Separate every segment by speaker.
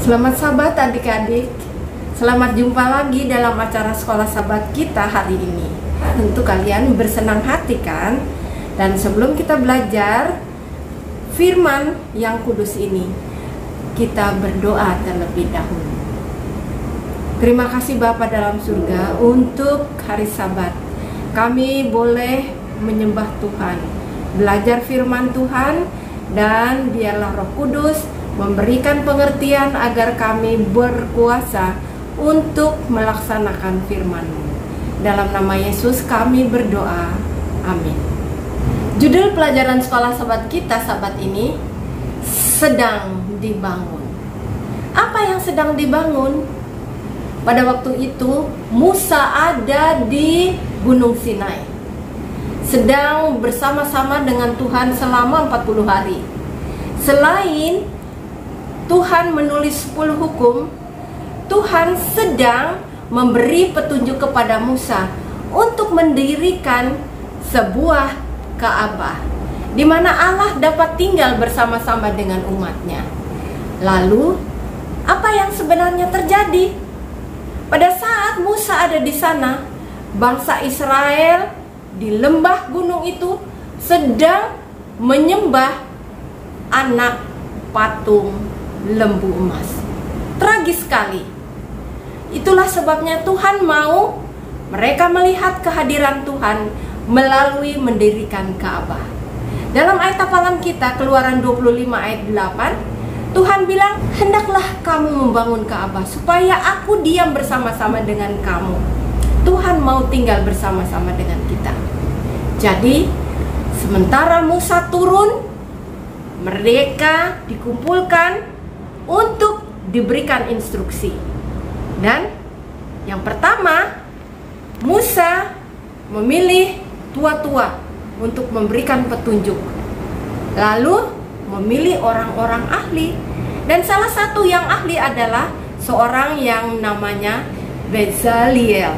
Speaker 1: Selamat Sabat adik-adik. Selamat jumpa lagi dalam acara sekolah Sabat kita hari ini. Tentu kalian bersenang hati kan? Dan sebelum kita belajar firman yang kudus ini, kita berdoa terlebih dahulu. Terima kasih Bapa dalam surga untuk hari Sabat. Kami boleh menyembah Tuhan, belajar firman Tuhan, dan biarlah Roh Kudus memberikan pengertian agar kami berkuasa untuk melaksanakan firman-Mu. Dalam nama Yesus kami berdoa. Amin. Judul pelajaran sekolah Sabat kita Sabat ini, sedang dibangun. Apa yang sedang dibangun? Pada waktu itu Musa ada di Gunung Sinai, sedang bersama-sama dengan Tuhan selama 40 hari. Selain Tuhan menulis 10 hukum, Tuhan sedang memberi petunjuk kepada Musa untuk mendirikan sebuah Ka'bah di mana Allah dapat tinggal bersama-sama dengan umatnya. Lalu, apa yang sebenarnya terjadi? Pada saat Musa ada di sana, bangsa Israel di lembah gunung itu sedang menyembah anak patung lembu emas. Tragis sekali. Itulah sebabnya Tuhan mau mereka melihat kehadiran Tuhan melalui mendirikan Ka'bah. Dalam ayat hafalan kita, Keluaran 25 ayat 8, Tuhan bilang, "Hendaklah kamu membangun Ka'bah supaya aku diam bersama-sama dengan kamu." Tuhan mau tinggal bersama-sama dengan kita. Jadi, sementara Musa turun, mereka dikumpulkan untuk diberikan instruksi. Dan yang pertama, Musa memilih tua-tua untuk memberikan petunjuk. Lalu memilih orang-orang ahli. Dan salah satu yang ahli adalah seorang yang namanya Bezaliel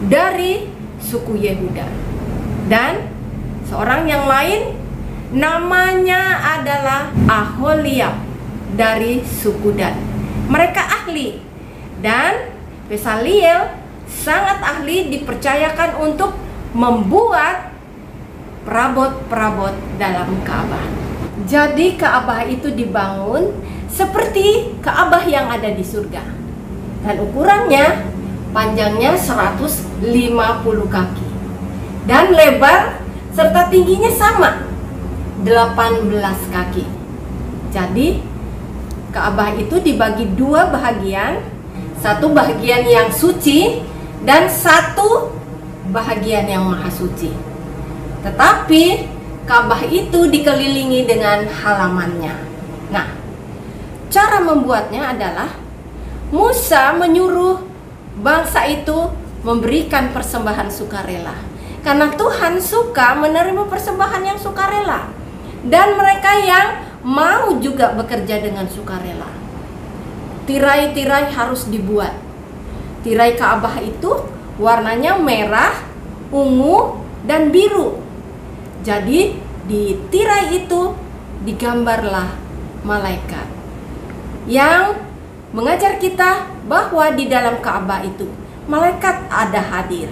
Speaker 1: dari suku Yehuda. Dan seorang yang lain namanya adalah Aholiab dari suku Dan. Mereka ahli, dan Bezaliel sangat ahli, dipercayakan untuk membuat perabot-perabot dalam Ka'bah. Jadi Ka'bah itu dibangun seperti Ka'bah yang ada di surga. Dan ukurannya, panjangnya 150 kaki. Dan lebar serta tingginya sama, 18 kaki. Jadi Ka'bah itu dibagi dua bahagian, satu bahagian yang suci dan satu bahagian yang maha suci. Tetapi Ka'bah itu dikelilingi dengan halamannya. Nah, cara membuatnya adalah Musa menyuruh bangsa itu memberikan persembahan sukarela, karena Tuhan suka menerima persembahan yang sukarela, dan mereka yang mau juga bekerja dengan sukarela. Tirai-tirai harus dibuat. Tirai Ka'bah itu warnanya merah, ungu, dan biru. Jadi di tirai itu digambarlah malaikat yang mengajar kita bahwa di dalam Ka'bah itu malaikat ada hadir.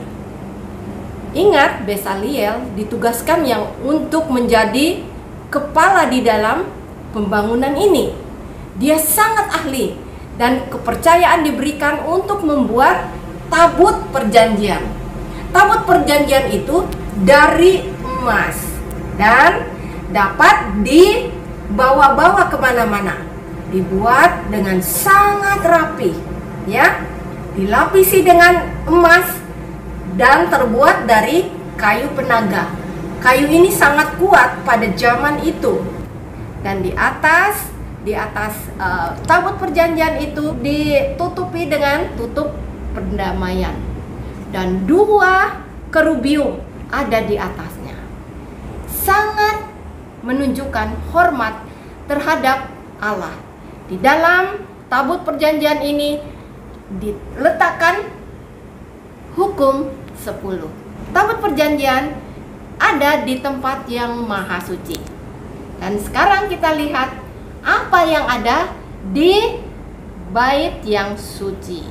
Speaker 1: Ingat, Bezaliel ditugaskan yang untuk menjadi kepala di dalam pembangunan ini. Dia sangat ahli, dan kepercayaan diberikan untuk membuat tabut perjanjian. Tabut perjanjian itu dari emas dan dapat dibawa-bawa kemana-mana. Dibuat dengan sangat rapi, ya, dilapisi dengan emas dan terbuat dari kayu penaga. Kayu ini sangat kuat pada zaman itu. Dan di atas tabut perjanjian itu ditutupi dengan tutup perdamaian. Dan 2 kerubium ada di atasnya. Sangat menunjukkan hormat terhadap Allah. Di dalam tabut perjanjian ini diletakkan hukum 10. Tabut perjanjian ada di tempat yang maha suci. Dan sekarang kita lihat apa yang ada di bait yang suci.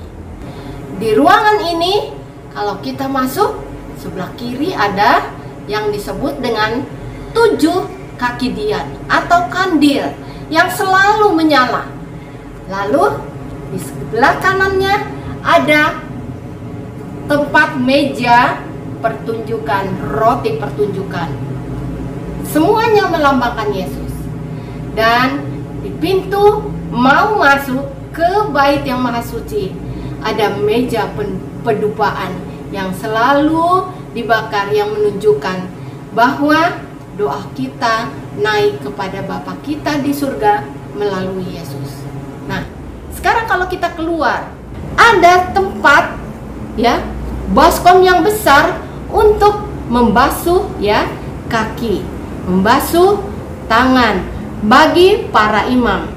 Speaker 1: Di ruangan ini, kalau kita masuk, sebelah kiri ada yang disebut dengan 7 kaki dian atau kandil yang selalu menyala. Lalu di sebelah kanannya ada tempat meja pertunjukan, roti pertunjukan. Semuanya melambangkan Yesus. Dan di pintu mau masuk ke bait yang maha suci, ada meja pedupaan yang selalu dibakar, yang menunjukkan bahwa doa kita naik kepada Bapa kita di surga melalui Yesus. Nah, sekarang kalau kita keluar, ada tempat ya, baskom yang besar untuk membasuh ya kaki, membasuh tangan bagi para imam.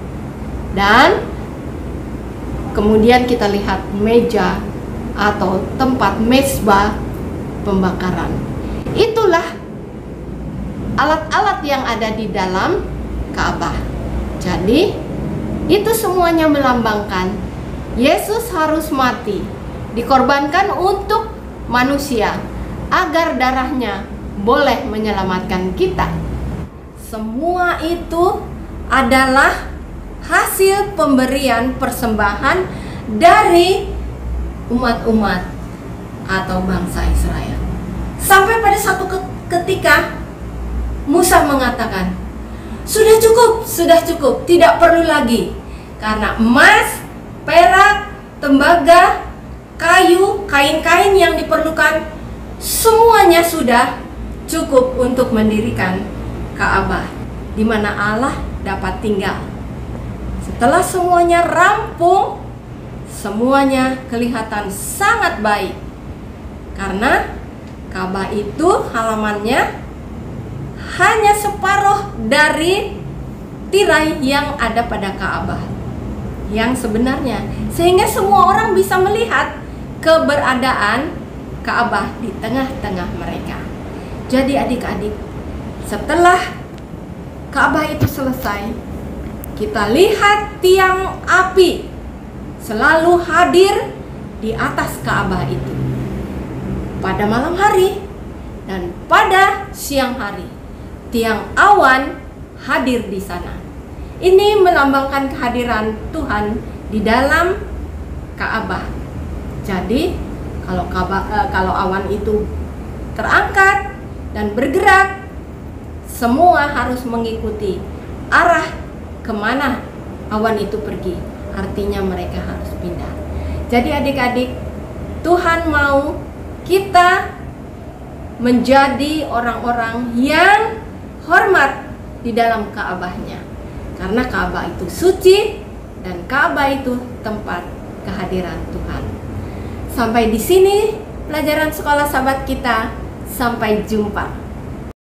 Speaker 1: Dan kemudian kita lihat meja atau tempat mezbah pembakaran. Itulah alat-alat yang ada di dalam Ka'bah. Jadi itu semuanya melambangkan Yesus harus mati, dikorbankan untuk manusia agar darahnya boleh menyelamatkan kita. Semua itu adalah hasil pemberian persembahan dari umat-umat atau bangsa Israel. Sampai pada satu ketika Musa mengatakan, sudah cukup, tidak perlu lagi. Karena emas, perak, tembaga, kayu, kain-kain yang diperlukan, semuanya sudah cukup untuk mendirikan Ka'bah, di mana Allah dapat tinggal. Setelah semuanya rampung, semuanya kelihatan sangat baik. Karena Ka'bah itu halamannya hanya separuh dari tirai yang ada pada Ka'bah yang sebenarnya, sehingga semua orang bisa melihat keberadaan Ka'bah di tengah-tengah mereka. Jadi adik-adik, setelah Ka'bah itu selesai, kita lihat tiang api selalu hadir di atas Ka'bah itu pada malam hari dan pada siang hari. Tiang awan hadir di sana. Ini melambangkan kehadiran Tuhan di dalam Ka'bah. Jadi kalau awan itu terangkat dan bergerak, semua harus mengikuti arah kemana awan itu pergi. Artinya mereka harus pindah. Jadi adik-adik, Tuhan mau kita menjadi orang-orang yang hormat di dalam Ka'bahnya. Karena Ka'bah itu suci dan Ka'bah itu tempat kehadiran Tuhan. Sampai di sini pelajaran sekolah sahabat kita. Sampai jumpa.